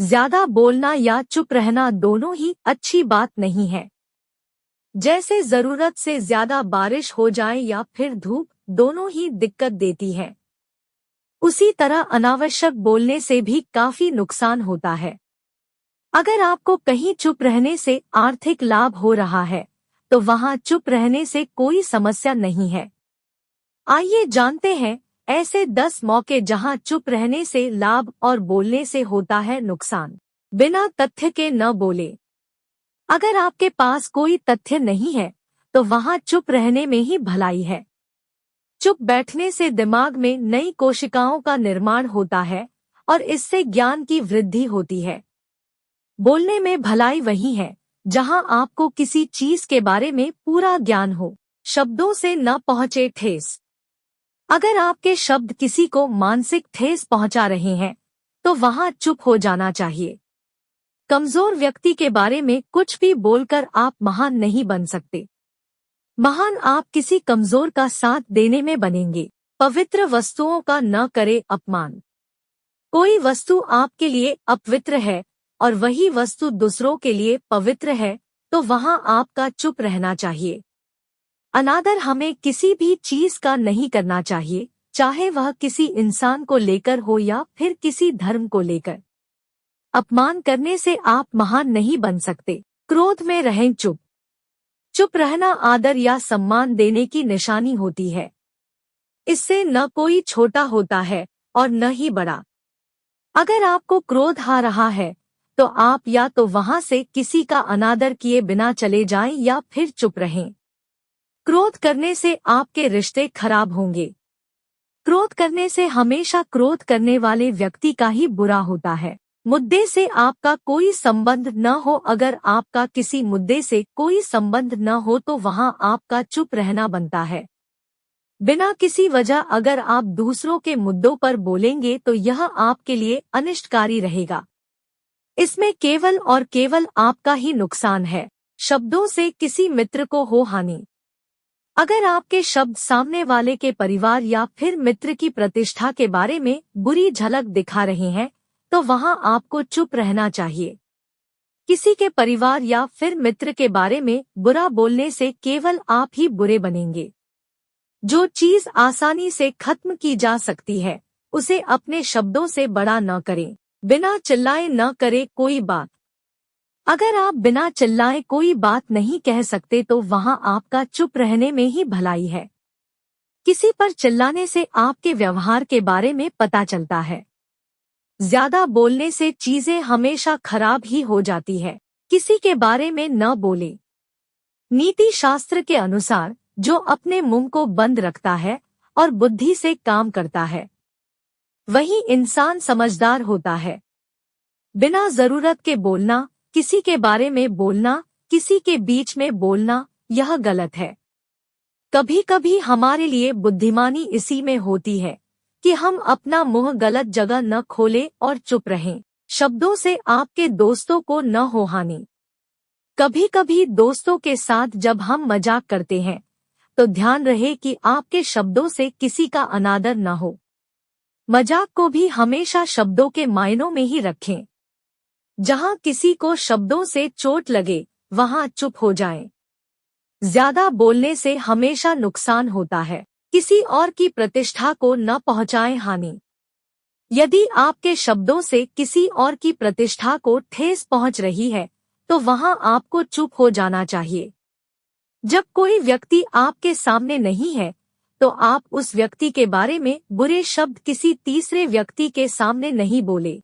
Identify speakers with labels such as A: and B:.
A: ज्यादा बोलना या चुप रहना दोनों ही अच्छी बात नहीं है। जैसे जरूरत से ज्यादा बारिश हो जाए या फिर धूप, दोनों ही दिक्कत देती है। उसी तरह अनावश्यक बोलने से भी काफी नुकसान होता है। अगर आपको कहीं चुप रहने से आर्थिक लाभ हो रहा है, तो वहां चुप रहने से कोई समस्या नहीं है। आइए जानते हैं ऐसे 10 मौके जहां चुप रहने से लाभ और बोलने से होता है नुकसान। बिना तथ्य के न बोले। अगर आपके पास कोई तथ्य नहीं है, तो वहां चुप रहने में ही भलाई है। चुप बैठने से दिमाग में नई कोशिकाओं का निर्माण होता है और इससे ज्ञान की वृद्धि होती है। बोलने में भलाई वही है जहां आपको किसी चीज के बारे में पूरा ज्ञान हो, शब्दों से न पहुंचे ठेस। अगर आपके शब्द किसी को मानसिक ठेस पहुंचा रहे हैं, तो वहां चुप हो जाना चाहिए। कमजोर व्यक्ति के बारे में कुछ भी बोलकर आप महान नहीं बन सकते। महान आप किसी कमजोर का साथ देने में बनेंगे। पवित्र वस्तुओं का न करे अपमान। कोई वस्तु आपके लिए अपवित्र है और वही वस्तु दूसरों के लिए पवित्र है, तो वहां आपका चुप रहना चाहिए। अनादर हमें किसी भी चीज का नहीं करना चाहिए, चाहे वह किसी इंसान को लेकर हो या फिर किसी धर्म को लेकर। अपमान करने से आप महान नहीं बन सकते। क्रोध में रहें चुप। चुप रहना आदर या सम्मान देने की निशानी होती है। इससे न कोई छोटा होता है और न ही बड़ा। अगर आपको क्रोध आ रहा है, तो आप या तो वहां से किसी का अनादर किए बिना चले जाएं या फिर चुप रहें। क्रोध करने से आपके रिश्ते खराब होंगे। क्रोध करने से हमेशा क्रोध करने वाले व्यक्ति का ही बुरा होता है। मुद्दे से आपका कोई संबंध न हो। अगर आपका किसी मुद्दे से कोई संबंध न हो, तो वहां आपका चुप रहना बनता है। बिना किसी वजह अगर आप दूसरों के मुद्दों पर बोलेंगे, तो यह आपके लिए अनिष्टकारी रहेगा। इसमें केवल और केवल आपका ही नुकसान है। शब्दों से किसी मित्र को हो हानि। अगर आपके शब्द सामने वाले के परिवार या फिर मित्र की प्रतिष्ठा के बारे में बुरी झलक दिखा रहे हैं, तो वहां आपको चुप रहना चाहिए। किसी के परिवार या फिर मित्र के बारे में बुरा बोलने से केवल आप ही बुरे बनेंगे। जो चीज आसानी से खत्म की जा सकती है, उसे अपने शब्दों से बड़ा न करें। बिना चिल्लाए न करे कोई बात। अगर आप बिना चिल्लाए कोई बात नहीं कह सकते, तो वहां आपका चुप रहने में ही भलाई है। किसी पर चिल्लाने से आपके व्यवहार के बारे में पता चलता है। ज्यादा बोलने से चीजें हमेशा खराब ही हो जाती है। किसी के बारे में न बोले। नीति शास्त्र के अनुसार जो अपने मुंह को बंद रखता है और बुद्धि से काम करता है, वही इंसान समझदार होता है। बिना जरूरत के बोलना, किसी के बारे में बोलना, किसी के बीच में बोलना, यह गलत है। कभी कभी हमारे लिए बुद्धिमानी इसी में होती है कि हम अपना मुंह गलत जगह न खोलें और चुप रहें। शब्दों से आपके दोस्तों को न हो हानि। कभी कभी दोस्तों के साथ जब हम मजाक करते हैं, तो ध्यान रहे कि आपके शब्दों से किसी का अनादर न हो। मजाक को भी हमेशा शब्दों के मायनों में ही रखें। जहां किसी को शब्दों से चोट लगे, वहां चुप हो जाएं। ज्यादा बोलने से हमेशा नुकसान होता है। किसी और की प्रतिष्ठा को न पहुंचाएं हानि। यदि आपके शब्दों से किसी और की प्रतिष्ठा को ठेस पहुंच रही है, तो वहां आपको चुप हो जाना चाहिए। जब कोई व्यक्ति आपके सामने नहीं है, तो आप उस व्यक्ति के बारे में बुरे शब्द किसी तीसरे व्यक्ति के सामने नहीं बोले।